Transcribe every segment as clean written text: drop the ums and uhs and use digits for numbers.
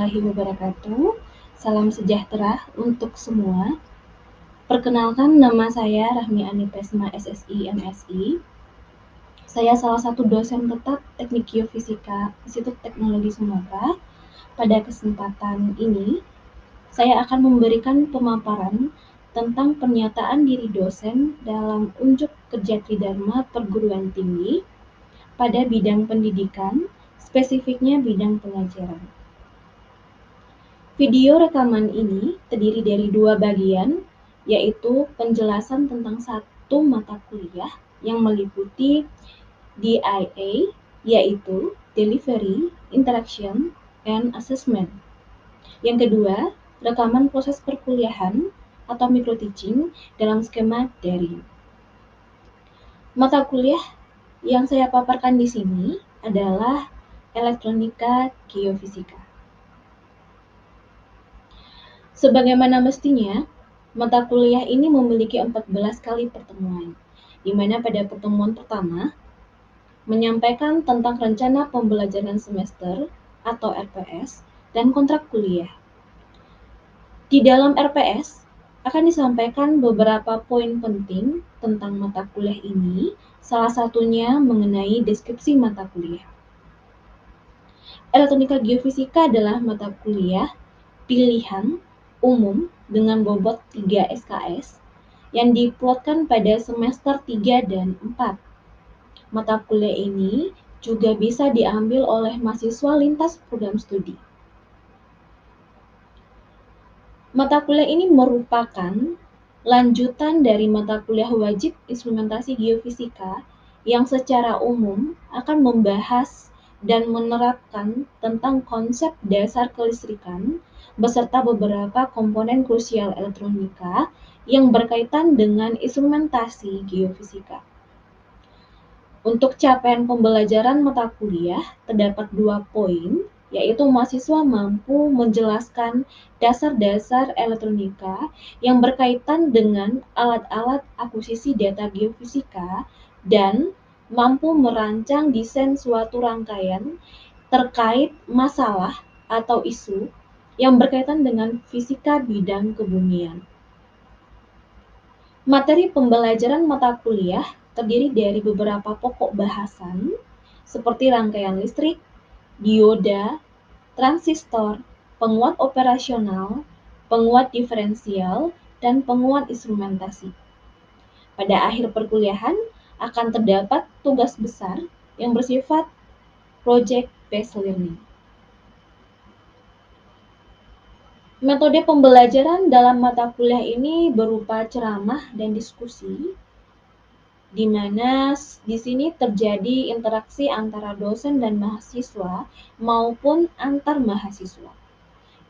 warahmatullahi wabarakatuh. Salam sejahtera untuk semua. Perkenalkan, nama saya Rahmi Anipesma SSI MSI. Saya salah satu dosen tetap Teknik Geofisika Institut Teknologi Sumatera. Pada kesempatan ini, saya akan memberikan pemaparan tentang pernyataan diri dosen dalam unjuk kerja Tridharma Perguruan Tinggi pada bidang pendidikan, spesifiknya bidang pengajaran. Video rekaman ini terdiri dari 2 bagian, yaitu penjelasan tentang satu mata kuliah yang meliputi DIA, yaitu Delivery, Interaction, and Assessment. Yang kedua, rekaman proses perkuliahan atau micro-teaching dalam skema daring. Mata kuliah yang saya paparkan di sini adalah Elektronika Geofisika. Sebagaimana mestinya, mata kuliah ini memiliki 14 kali pertemuan, di mana pada pertemuan pertama menyampaikan tentang rencana pembelajaran semester atau RPS dan kontrak kuliah. Di dalam RPS akan disampaikan beberapa poin penting tentang mata kuliah ini, salah satunya mengenai deskripsi mata kuliah. Elektronika Geofisika adalah mata kuliah pilihan umum dengan bobot 3 SKS yang diplotkan pada semester 3 dan 4. Mata kuliah ini juga bisa diambil oleh mahasiswa lintas program studi. Mata kuliah ini merupakan lanjutan dari mata kuliah wajib instrumentasi geofisika yang secara umum akan membahas dan menerapkan tentang konsep dasar kelistrikan beserta beberapa komponen krusial elektronika yang berkaitan dengan instrumentasi geofisika. Untuk capaian pembelajaran mata kuliah, terdapat 2 poin, yaitu mahasiswa mampu menjelaskan dasar-dasar elektronika yang berkaitan dengan alat-alat akuisisi data geofisika dan mampu merancang desain suatu rangkaian terkait masalah atau isu yang berkaitan dengan fisika bidang kebumian. Materi pembelajaran mata kuliah terdiri dari beberapa pokok bahasan seperti rangkaian listrik, dioda, transistor, penguat operasional, penguat diferensial, dan penguat instrumentasi. Pada akhir perkuliahan akan terdapat tugas besar yang bersifat project based learning. Metode pembelajaran dalam mata kuliah ini berupa ceramah dan diskusi, di mana di sini terjadi interaksi antara dosen dan mahasiswa maupun antar mahasiswa.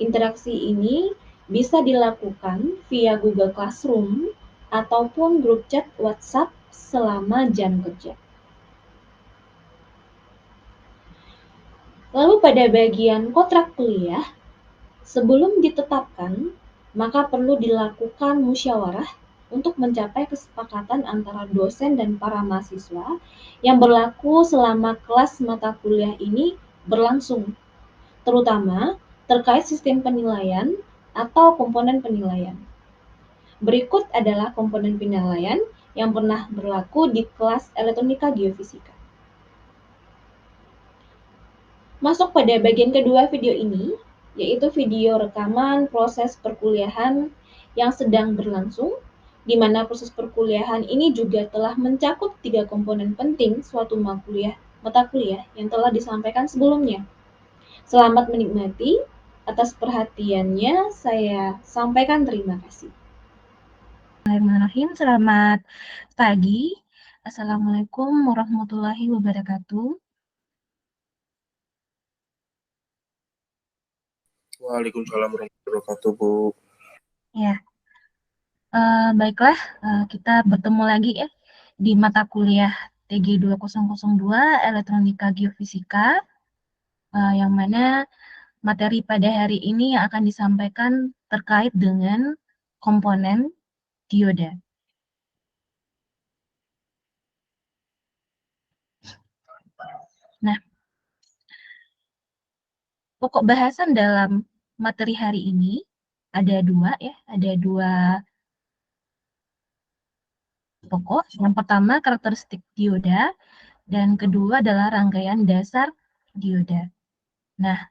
Interaksi ini bisa dilakukan via Google Classroom ataupun grup chat WhatsApp selama jam kerja. Lalu pada bagian kontrak kuliah, sebelum ditetapkan, maka perlu dilakukan musyawarah untuk mencapai kesepakatan antara dosen dan para mahasiswa yang berlaku selama kelas mata kuliah ini berlangsung, terutama terkait sistem penilaian atau komponen penilaian. Berikut adalah komponen penilaian yang pernah berlaku di kelas elektronika geofisika. Masuk pada bagian kedua video ini, yaitu video rekaman proses perkuliahan yang sedang berlangsung, di mana proses perkuliahan ini juga telah mencakup 3 komponen penting suatu mata kuliah yang telah disampaikan sebelumnya. Selamat menikmati, atas perhatiannya saya sampaikan terima kasih. Bismillahirrahmanirrahim. Selamat pagi. Assalamualaikum warahmatullahi wabarakatuh. Waalaikumsalam warahmatullahi wabarakatuh, Bu. Ya, baiklah, kita bertemu lagi ya di mata kuliah TG 2002 Elektronika Geofisika, yang mana materi pada hari ini yang akan disampaikan terkait dengan komponen dioda. Nah, pokok bahasan dalam materi hari ini ada dua ya, ada dua pokok. Yang pertama karakteristik dioda dan kedua adalah rangkaian dasar dioda. Nah,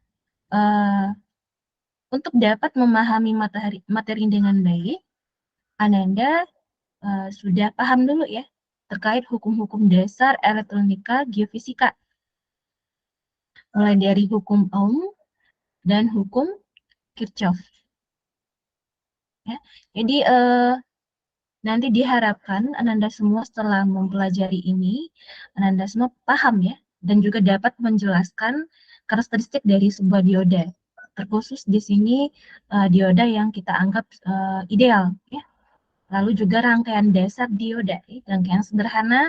untuk dapat memahami materi dengan baik, Ananda sudah paham dulu ya terkait hukum-hukum dasar elektronika geofisika, mulai dari hukum Ohm dan hukum Kirchhoff. Ya. Jadi nanti diharapkan Ananda semua setelah mempelajari ini, Ananda semua paham ya, dan juga dapat menjelaskan karakteristik dari sebuah dioda. Terkhusus di sini dioda yang kita anggap ideal ya. Lalu juga rangkaian dasar dioda, rangkaian sederhana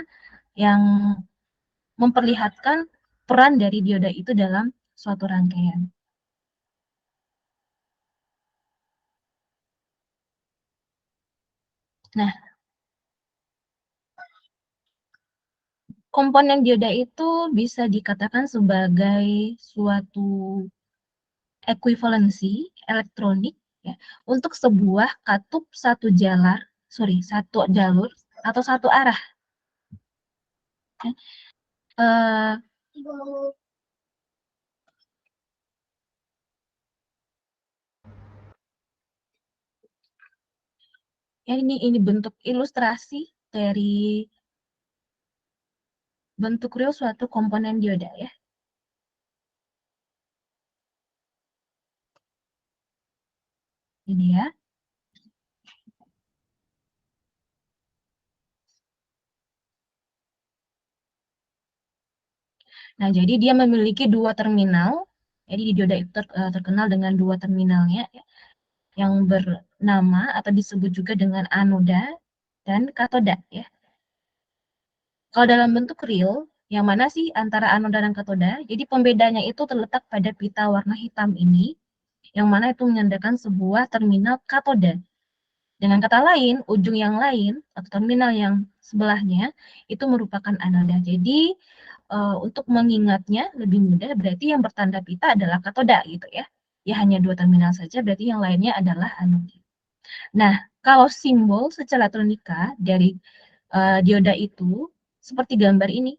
yang memperlihatkan peran dari dioda itu dalam suatu rangkaian. Nah, komponen dioda itu bisa dikatakan sebagai suatu ekuivalensi elektronik ya, untuk sebuah katup satu jalur atau satu arah. Ya. Ya, ini bentuk ilustrasi dari bentuk real suatu komponen dioda ya. Ini ya. Nah, jadi dia memiliki dua terminal. Jadi dioda itu terkenal dengan dua terminalnya ya, yang bernama atau disebut juga dengan anoda dan katoda ya. Kalau dalam bentuk real, yang mana sih antara anoda dan katoda? Jadi pembedanya itu terletak pada pita warna hitam ini, yang mana itu menandakan sebuah terminal katoda. Dengan kata lain, ujung yang lain atau terminal yang sebelahnya itu merupakan anoda. Jadi untuk mengingatnya lebih mudah, berarti yang bertanda pita adalah katoda gitu ya. Ya hanya dua terminal saja, berarti yang lainnya adalah anoda. Nah, kalau simbol secara elektronika dari dioda itu seperti gambar ini,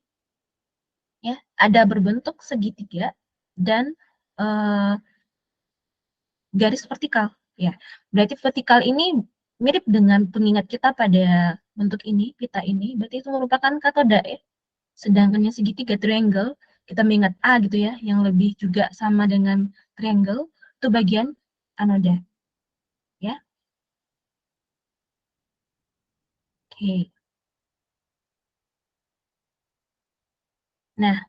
ya, ada berbentuk segitiga dan garis vertikal. Ya, berarti vertikal ini mirip dengan pengingat kita pada bentuk ini, pita ini, berarti itu merupakan katoda ya. Sedangkan yang segitiga triangle, kita mengingat A gitu ya, yang lebih juga sama dengan triangle, itu bagian anoda. Ya, oke. Nah,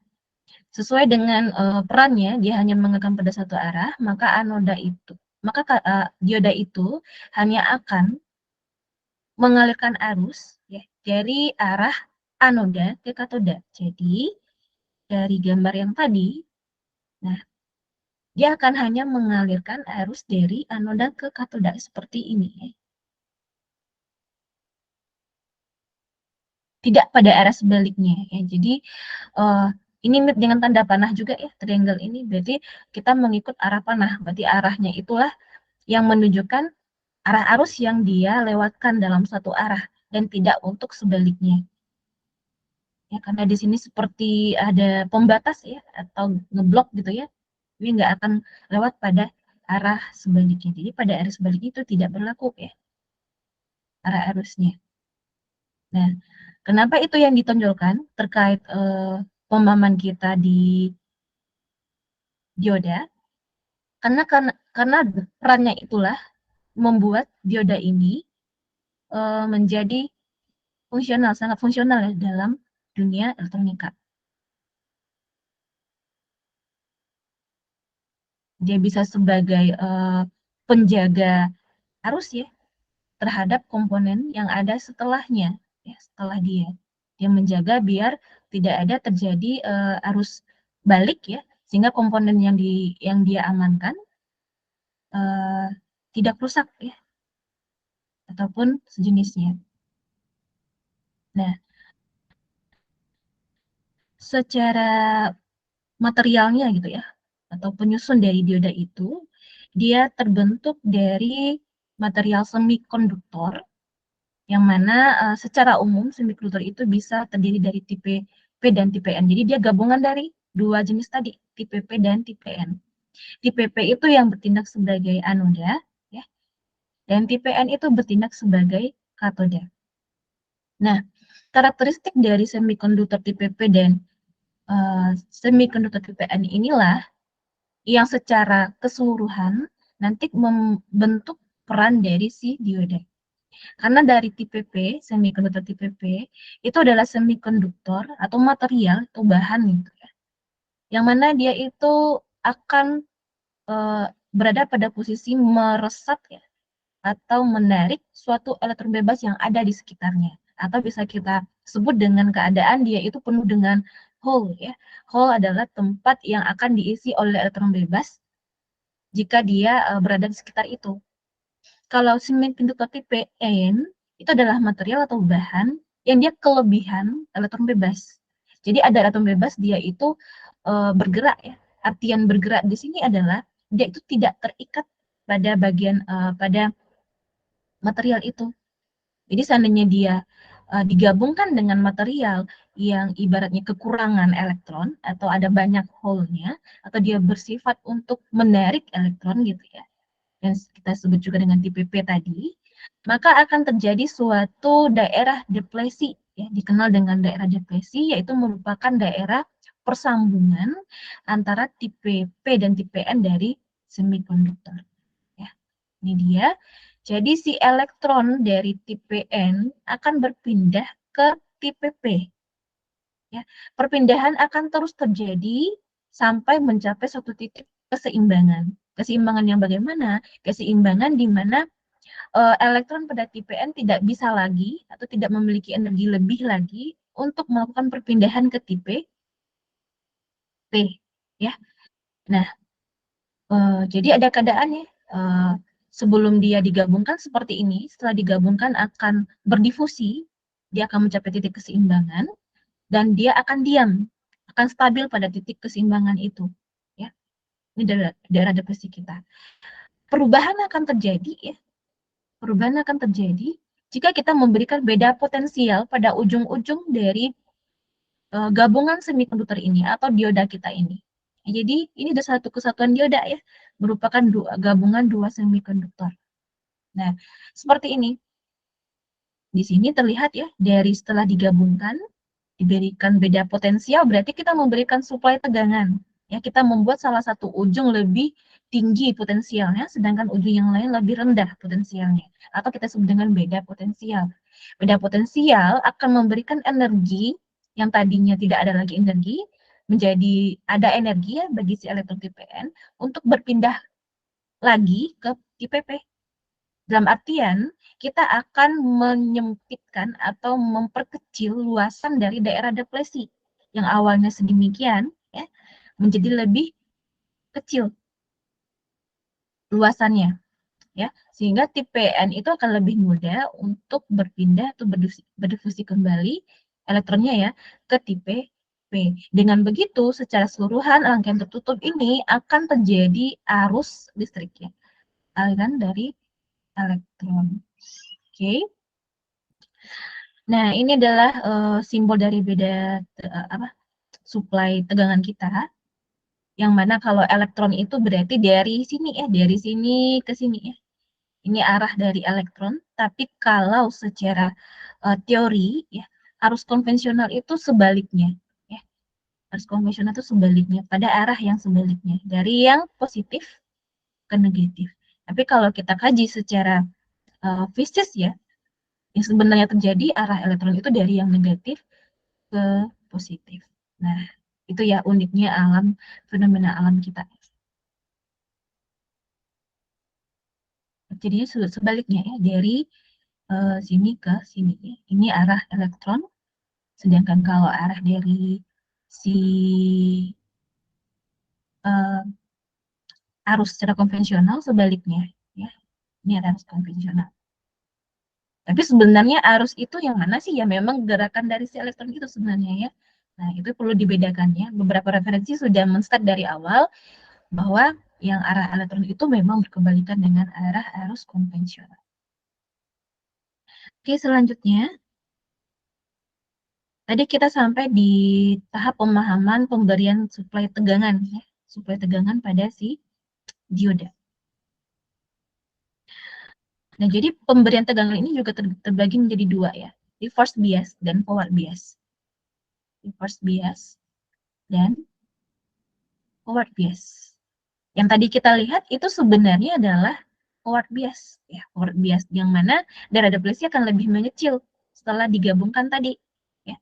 sesuai dengan perannya, dia hanya mengekang pada satu arah, maka dioda itu hanya akan mengalirkan arus ya dari arah anoda ke katoda. Jadi dari gambar yang tadi, nah dia akan hanya mengalirkan arus dari anoda ke katoda seperti ini. Ya. Tidak pada arah sebaliknya. Ya. Jadi ini mirip dengan tanda panah juga ya, triangle ini. Berarti kita mengikut arah panah. Berarti arahnya itulah yang menunjukkan arah arus yang dia lewatkan dalam satu arah dan tidak untuk sebaliknya. Ya, karena di sini seperti ada pembatas ya atau ngeblok gitu ya. Ini nggak akan lewat pada arah sebaliknya. Jadi pada arah sebaliknya itu tidak berlaku ya arah arusnya. Nah, kenapa itu yang ditonjolkan terkait pemahaman kita di dioda? Karena perannya itulah membuat dioda ini menjadi fungsional, sangat fungsional ya dalam dunia elektronika. Dia bisa sebagai penjaga arus ya terhadap komponen yang ada setelahnya, ya, setelah dia. Dia menjaga biar tidak ada terjadi arus balik ya, sehingga komponen yang dia amankan tidak rusak ya, ataupun sejenisnya. Nah, secara materialnya gitu ya, atau penyusun dari dioda itu, dia terbentuk dari material semikonduktor, yang mana secara umum semikonduktor itu bisa terdiri dari tipe P dan tipe N. Jadi dia gabungan dari dua jenis tadi, tipe P dan tipe N. Tipe P itu yang bertindak sebagai anoda, ya, dan tipe N itu bertindak sebagai katoda. Nah, karakteristik dari semikonduktor tipe P dan semikonduktor tipe N inilah yang secara keseluruhan nanti membentuk peran dari si dioda. Karena dari tipe P, semikonduktor tipe P, itu adalah semikonduktor atau material atau bahan gitu ya. Yang mana dia itu akan berada pada posisi meresap ya, atau menarik suatu elektron bebas yang ada di sekitarnya. Atau bisa kita sebut dengan keadaan dia itu penuh dengan hole ya. Hole adalah tempat yang akan diisi oleh elektron bebas jika dia berada di sekitar itu. Kalau semikonduktor tipe N itu adalah material atau bahan yang dia kelebihan elektron bebas. Jadi ada elektron bebas dia itu bergerak ya. Artian bergerak di sini adalah dia itu tidak terikat pada bagian pada material itu. Jadi seandainya dia digabungkan dengan material yang ibaratnya kekurangan elektron atau ada banyak hole-nya atau dia bersifat untuk menarik elektron gitu ya, yang kita sebut juga dengan tipe P tadi, maka akan terjadi suatu daerah depresi ya, dikenal dengan daerah depresi, yaitu merupakan daerah persambungan antara tipe P dan tipe N dari semikonduktor. Ya, ini dia. Jadi si elektron dari tipe N akan berpindah ke tipe P. Ya, perpindahan akan terus terjadi sampai mencapai suatu titik keseimbangan. Keseimbangan yang bagaimana? Keseimbangan di mana elektron pada tipe N tidak bisa lagi atau tidak memiliki energi lebih lagi untuk melakukan perpindahan ke tipe P. Ya, nah jadi ada keadaannya. Sebelum dia digabungkan seperti ini, setelah digabungkan akan berdifusi, dia akan mencapai titik keseimbangan, dan dia akan diam, akan stabil pada titik keseimbangan itu. Ya, ini daerah depresi kita. Perubahan akan terjadi, ya. Perubahan akan terjadi jika kita memberikan beda potensial pada ujung-ujung dari gabungan semikonduktor ini atau dioda kita ini. Jadi ini ada satu kesatuan dioda ya, merupakan gabungan dua semikonduktor. Nah, seperti ini. Di sini terlihat ya, dari setelah digabungkan, diberikan beda potensial, berarti kita memberikan suplai tegangan. Ya, kita membuat salah satu ujung lebih tinggi potensialnya, sedangkan ujung yang lain lebih rendah potensialnya. Atau kita sebut dengan beda potensial. Beda potensial akan memberikan energi yang tadinya tidak ada lagi energi, menjadi ada energi ya bagi si elektron tipe N untuk berpindah lagi ke tipe P. Dalam artian, kita akan menyempitkan atau memperkecil luasan dari daerah depresi yang awalnya sedemikian ya, menjadi lebih kecil luasannya ya, sehingga tipe N itu akan lebih mudah untuk berpindah atau berdifusi kembali elektronnya ya ke tipe P. Dengan begitu, secara keseluruhan rangkaian tertutup ini akan terjadi arus listrik ya, aliran dari elektron. Oke. Nah, ini adalah simbol dari beda suplai tegangan kita. Yang mana kalau elektron itu berarti dari sini ya, dari sini ke sini ya. Ini arah dari elektron, tapi kalau secara teori ya, arus konvensional itu sebaliknya ya. Arus konvensional itu sebaliknya, pada arah yang sebaliknya, dari yang positif ke negatif. Tapi kalau kita kaji secara fisik ya, yang sebenarnya terjadi arah elektron itu dari yang negatif ke positif. Nah, itu ya uniknya alam, fenomena alam kita. Jadinya sebaliknya ya, dari sini ke sini. Ini arah elektron, sedangkan kalau arah dari si arus secara konvensional sebaliknya. Ya, ini arus konvensional. Tapi sebenarnya arus itu yang mana sih? Ya memang gerakan dari si elektron itu sebenarnya ya. Nah, itu perlu dibedakan ya. Beberapa referensi sudah men-start dari awal bahwa yang arah elektron itu memang berkebalikan dengan arah arus konvensional. Oke, selanjutnya, tadi kita sampai di tahap pemahaman pemberian suplai tegangan, ya, suplai tegangan pada si dioda. Nah, jadi pemberian tegangan ini juga terbagi menjadi dua ya, reverse bias dan forward bias. Reverse bias dan forward bias. Yang tadi kita lihat itu sebenarnya adalah forward bias, ya, forward bias yang mana darah depresi akan lebih mengecil setelah digabungkan tadi, ya.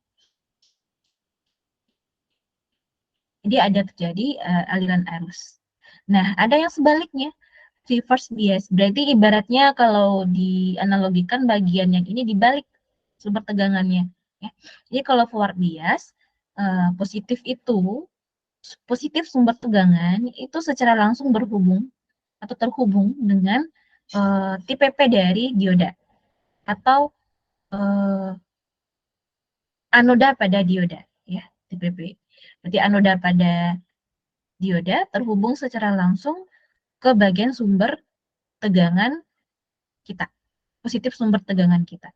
Jadi ada terjadi aliran arus. Nah, ada yang sebaliknya, reverse bias. Berarti ibaratnya kalau dianalogikan bagian yang ini dibalik sumber tegangannya, ya. Jadi kalau forward bias, positif sumber tegangan itu secara langsung berhubung atau terhubung dengan tipe P dari dioda atau anoda pada dioda, ya, tipe P. Berarti anoda pada dioda terhubung secara langsung ke bagian sumber tegangan kita, positif sumber tegangan kita.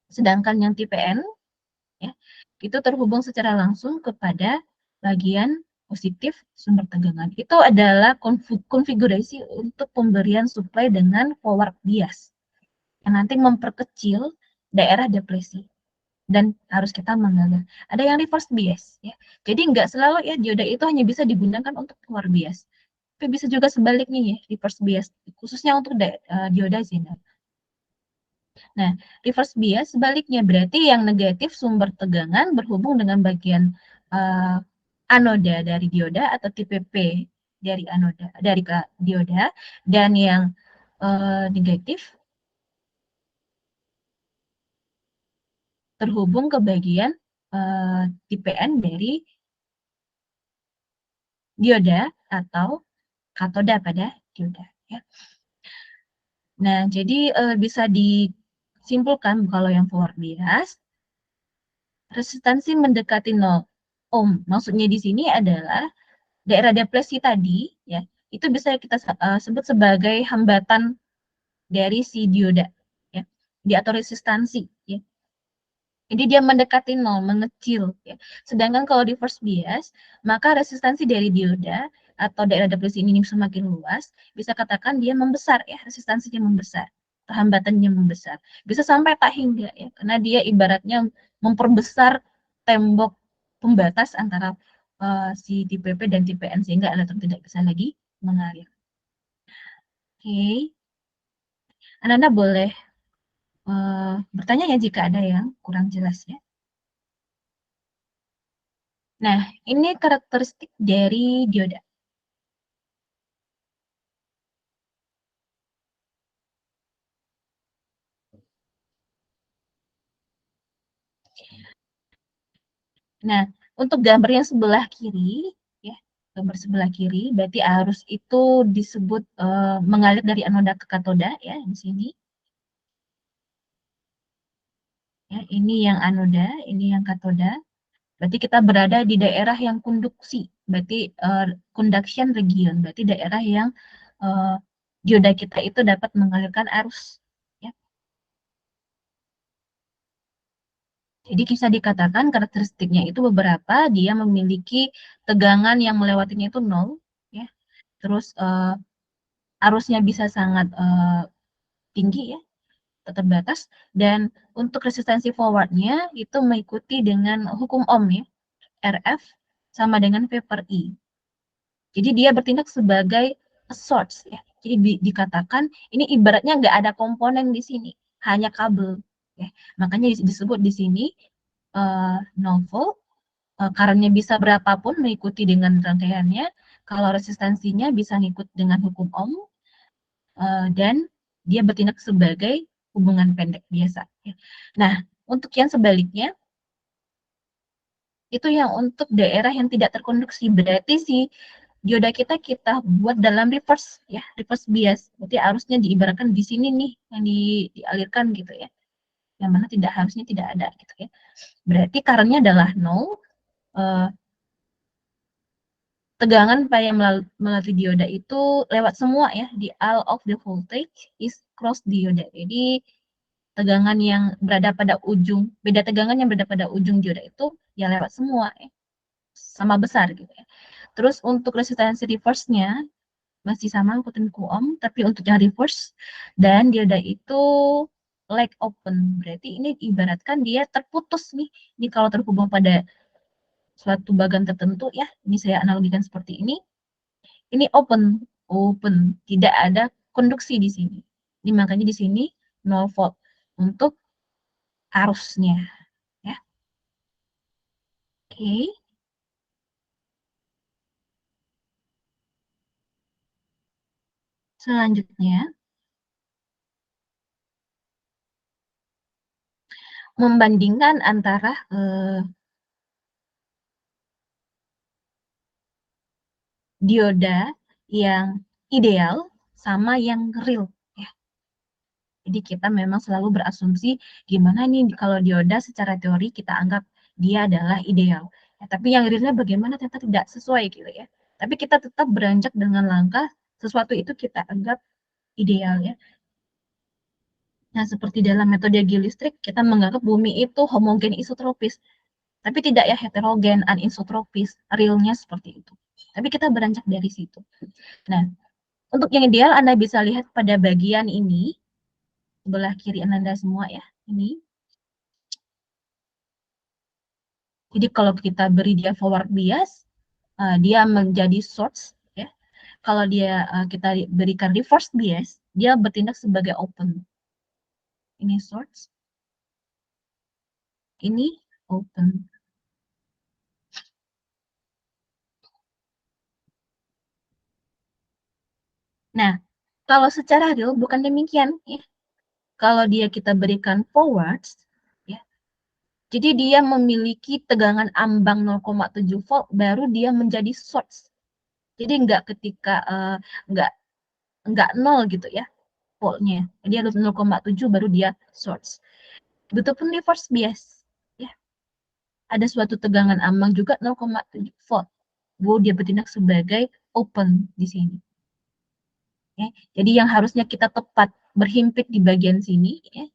Sedangkan yang tipe N, ya, itu terhubung secara langsung kepada bagian positif sumber tegangan. Itu adalah konfigurasi untuk pemberian suplai dengan forward bias, yang nanti memperkecil daerah depresi dan harus kita mengalir. Ada yang reverse bias, ya. Jadi nggak selalu ya dioda itu hanya bisa digunakan untuk forward bias, tapi bisa juga sebaliknya ya, reverse bias, khususnya untuk dioda xenon. Nah, reverse bias sebaliknya berarti yang negatif sumber tegangan berhubung dengan bagian anoda dari dioda atau tipe P dari anoda dari dioda, dan yang negatif terhubung ke bagian tipe N dari dioda atau katoda pada dioda, ya. Nah, jadi bisa disimpulkan kalau yang forward bias resistansi mendekati 0 ohm. Maksudnya di sini adalah daerah depresi tadi, ya, itu bisa kita sebut sebagai hambatan dari si dioda, ya, atau resistansi, ya. Jadi dia mendekati 0, mengecil, ya. Sedangkan kalau reverse bias, maka resistansi dari dioda atau daerah depresi ini semakin luas, bisa katakan dia membesar, ya, resistansinya membesar, hambatannya membesar. Bisa sampai tak hingga, ya, karena dia ibaratnya memperbesar tembok pembatas antara si tipe P dan tipe N sehingga elektron tidak bisa lagi mengalir. Oke, Anda boleh bertanya ya jika ada yang kurang jelas, ya. Nah, ini karakteristik dari dioda. Nah, untuk gambar yang sebelah kiri, ya, gambar sebelah kiri, berarti arus itu disebut mengalir dari anoda ke katoda, ya, di sini. Ya, ini yang anoda, ini yang katoda. Berarti kita berada di daerah yang konduksi, berarti conduction region, berarti daerah yang dioda kita itu dapat mengalirkan arus, ya. Jadi bisa dikatakan karakteristiknya itu beberapa, dia memiliki tegangan yang melewatinya itu 0, ya. Terus arusnya bisa sangat tinggi, ya, terbatas, dan untuk resistansi forwardnya itu mengikuti dengan hukum Ohm, ya, RF sama dengan V per I. Jadi dia bertindak sebagai a source, ya. Jadi dikatakan ini ibaratnya nggak ada komponen di sini, hanya kabel, ya. Makanya disebut di sini 0 volt. Current-nya bisa berapapun mengikuti dengan rangkaiannya. Kalau resistansinya bisa ngikut dengan hukum Ohm, dan dia bertindak sebagai hubungan pendek biasa, ya. Nah, untuk yang sebaliknya, itu yang untuk daerah yang tidak terkonduksi. Berarti si dioda kita buat dalam reverse, ya, reverse bias. Berarti arusnya diibaratkan di sini nih yang dialirkan gitu, ya. Yang mana harusnya tidak ada gitu, ya. Berarti current-nya adalah 0, tegangan pada melalui dioda itu lewat semua ya, di all of the voltage is cross dioda. Jadi tegangan yang berada pada ujung, beda tegangan yang berada pada ujung dioda itu ya lewat semua ya, sama besar gitu ya. Terus untuk resistansi reverse-nya masih sama ikutin ohm, tapi untuk yang reverse dan dioda itu lag open. Berarti ini ibaratkan dia terputus nih. Ini kalau terhubung pada suatu bagan tertentu ya, ini saya analogikan seperti ini open, open, tidak ada konduksi di sini. Ini makanya di sini 0 volt untuk arusnya ya. Oke. Selanjutnya membandingkan antara dioda yang ideal sama yang real ya. Jadi kita memang selalu berasumsi gimana nih kalau dioda secara teori kita anggap dia adalah ideal. Ya, tapi yang realnya bagaimana ternyata tidak sesuai gitu ya. Tapi kita tetap beranjak dengan langkah sesuatu itu kita anggap ideal ya. Nah, seperti dalam metode geolistrik, kita menganggap bumi itu homogen isotropis. Tapi tidak ya heterogen, anisotropis. Realnya seperti itu. Tapi kita beranjak dari situ. Nah, untuk yang ideal Anda bisa lihat pada bagian ini, sebelah kiri Anda semua ya, ini. Jadi kalau kita beri dia forward bias, dia menjadi source ya. Kalau kita berikan reverse bias, dia bertindak sebagai open. Ini source, ini open. Nah, kalau secara real bukan demikian ya. Kalau kita berikan forward, ya, jadi dia memiliki tegangan ambang 0,7 volt, baru dia menjadi source. Jadi nggak ketika nggak nol gitu ya voltnya. Jadi harus 0,7 baru dia source. Begitupun reverse bias. Ya. Ada suatu tegangan ambang juga 0,7 volt. Baru dia bertindak sebagai open di sini. Ya. Jadi yang harusnya kita tepat berhimpit di bagian sini, ya.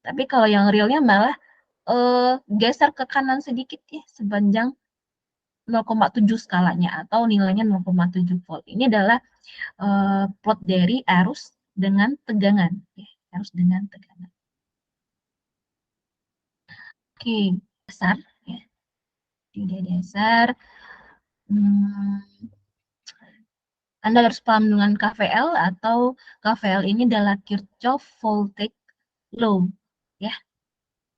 Tapi kalau yang realnya malah geser ke kanan sedikit ya, sepanjang 0,7 skalanya atau nilainya 0,7 volt. Ini adalah plot dari arus dengan tegangan. Ya, arus dengan tegangan. Oke, dasar. Ya. Tidak dasar. Anda harus paham dengan KVL atau KVL ini adalah Kirchhoff Voltage Law. Ya,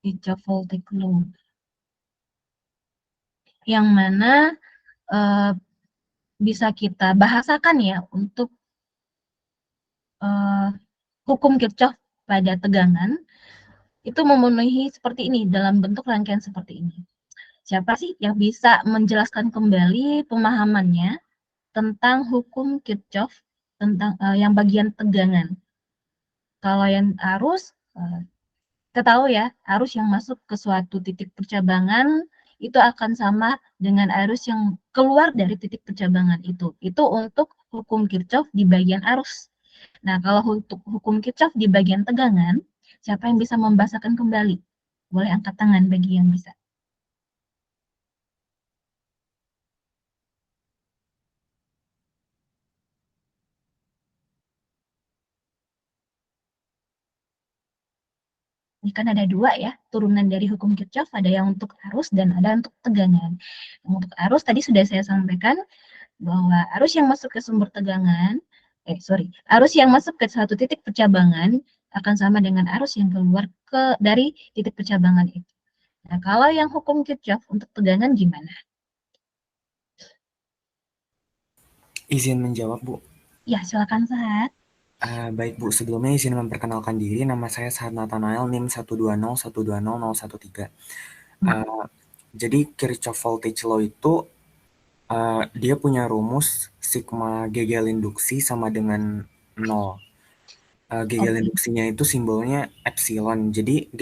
Kirchhoff Voltage Law. Yang mana bisa kita bahasakan ya untuk hukum Kirchhoff pada tegangan itu memenuhi seperti ini dalam bentuk rangkaian seperti ini. Siapa sih yang bisa menjelaskan kembali pemahamannya tentang hukum Kirchhoff tentang yang bagian tegangan? Kalau yang arus, kita tahu ya, arus yang masuk ke suatu titik percabangan itu akan sama dengan arus yang keluar dari titik percabangan itu. Itu untuk hukum Kirchhoff di bagian arus. Nah, kalau untuk hukum Kirchhoff di bagian tegangan, siapa yang bisa membahasakan kembali? Boleh angkat tangan bagi yang bisa. Ini kan ada dua ya, turunan dari hukum Kirchhoff, ada yang untuk arus dan ada untuk tegangan. Untuk arus tadi sudah saya sampaikan bahwa arus yang masuk ke sumber tegangan, arus yang masuk ke satu titik percabangan akan sama dengan arus yang keluar dari titik percabangan itu. Nah, kalau yang hukum Kirchhoff untuk tegangan gimana? Izin menjawab, Bu. Ya, silakan Sahat. Baik, Bu. Sebelumnya izin memperkenalkan diri. Nama saya Sahat Nathanael, NIM 120120013. Jadi Kirchhoff Voltage Law itu dia punya rumus sigma Gegel induksi sama dengan 0. Gegel induksinya itu simbolnya epsilon. Jadi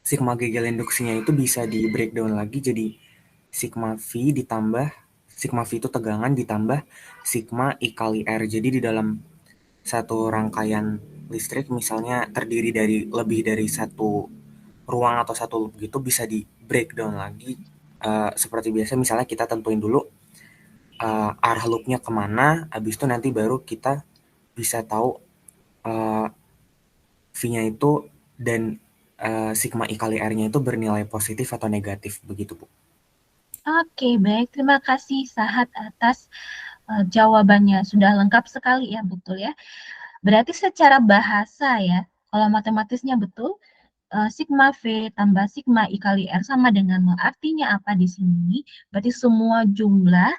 sigma Gegel induksinya itu bisa di breakdown lagi jadi sigma V ditambah, sigma V itu tegangan ditambah sigma I kali R. Jadi di dalam satu rangkaian listrik misalnya terdiri dari lebih dari satu ruang atau satu loop gitu, bisa di breakdown lagi seperti biasa. Misalnya kita tentuin dulu arah loopnya kemana, habis itu nanti baru kita bisa tahu V-nya itu dan sigma I kali R-nya itu bernilai positif atau negatif, begitu Bu. Oke, baik. Terima kasih Sahat atas jawabannya. Sudah lengkap sekali ya, betul ya. Berarti secara bahasa ya, kalau matematisnya betul, sigma V tambah sigma I kali R sama dengan 0. Artinya apa di sini? Berarti semua jumlah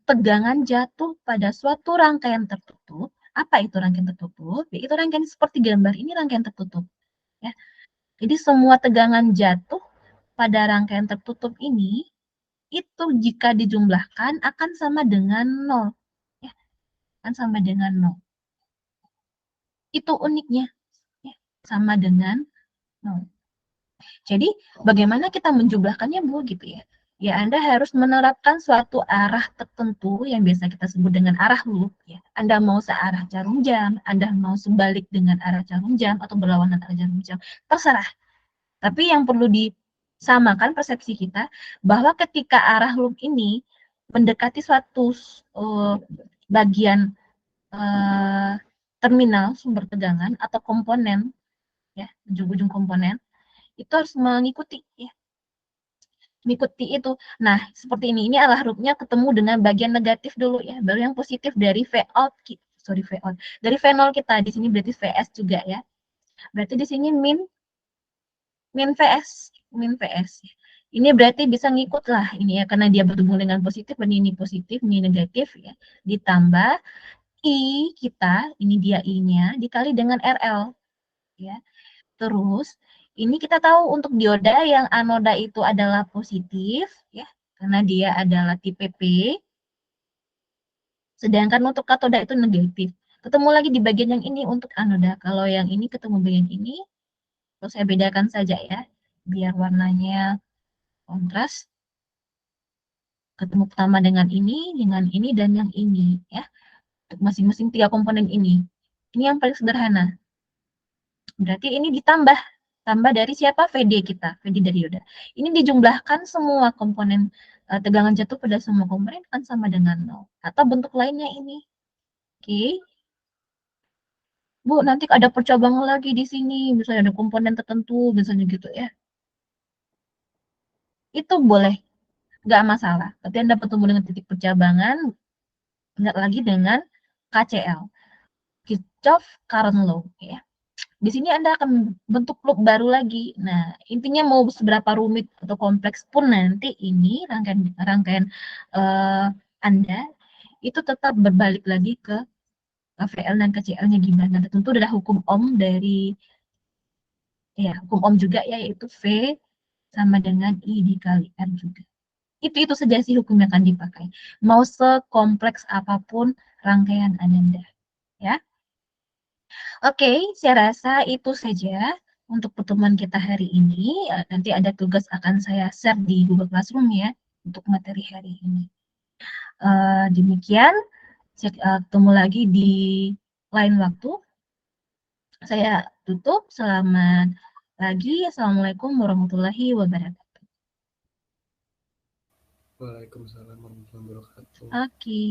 tegangan jatuh pada suatu rangkaian tertutup. Apa itu rangkaian tertutup? Ya, itu rangkaian seperti gambar ini rangkaian tertutup. Ya. Jadi semua tegangan jatuh pada rangkaian tertutup ini itu jika dijumlahkan akan sama dengan 0. Ya, akan sama dengan 0. Itu uniknya. Ya, sama dengan 0. Jadi bagaimana kita menjumlahkannya Bu gitu ya? Ya Anda harus menerapkan suatu arah tertentu yang biasa kita sebut dengan arah loop ya. Anda mau searah jarum jam, Anda mau sebalik dengan arah jarum jam atau berlawanan arah jarum jam, terserah. Tapi yang perlu disamakan persepsi kita bahwa ketika arah loop ini mendekati suatu bagian terminal sumber tegangan atau komponen ya, ujung-ujung komponen itu harus mengikuti ya, mengikuti itu. Nah, seperti ini adalah loopnya ketemu dengan bagian negatif dulu ya, baru yang positif dari V out, dari V0 kita di sini berarti VS juga ya. Berarti di sini min VS. Ini berarti bisa ngikut lah ini ya, karena dia bertemu dengan positif, ini positif, ini negatif ya. Ditambah I kita, ini dia I-nya, dikali dengan RL ya. Terus ini kita tahu untuk dioda yang anoda itu adalah positif ya, karena dia adalah tipe P. Sedangkan untuk katoda itu negatif. Ketemu lagi di bagian yang ini untuk anoda. Kalau yang ini ketemu bagian ini, terus saya bedakan saja ya, biar warnanya kontras. Ketemu pertama dengan ini, dan yang ini ya. Untuk masing-masing 3 komponen ini. Ini yang paling sederhana. Berarti ini tambah dari siapa? VD kita, VD dari dioda. Ini dijumlahkan semua komponen tegangan jatuh pada semua komponen kan sama dengan 0. Atau bentuk lainnya ini. Oke. Bu, nanti ada percabangan lagi di sini, misalnya ada komponen tertentu, misalnya gitu ya. Itu boleh, nggak masalah. Tapi Anda bertemu dengan titik percabangan, nggak lagi dengan KCL, Kirchhoff Current Law ya. Di sini Anda akan bentuk loop baru lagi. Nah, intinya mau seberapa rumit atau kompleks pun nanti ini rangkaian Anda itu tetap berbalik lagi ke VL dan KCL-nya gimana. Tentu adalah hukum Ohm dari ya, hukum Ohm juga ya, yaitu V sama dengan I dikali R juga. Itu saja sih hukum yang akan dipakai. Mau sekompleks apapun rangkaian Anda ya. Oke, saya rasa itu saja untuk pertemuan kita hari ini. Nanti ada tugas akan saya share di Google Classroom ya untuk materi hari ini. Demikian, saya ketemu lagi di lain waktu. Saya tutup. Selamat pagi. Assalamualaikum warahmatullahi wabarakatuh. Waalaikumsalam warahmatullahi wabarakatuh. Oke.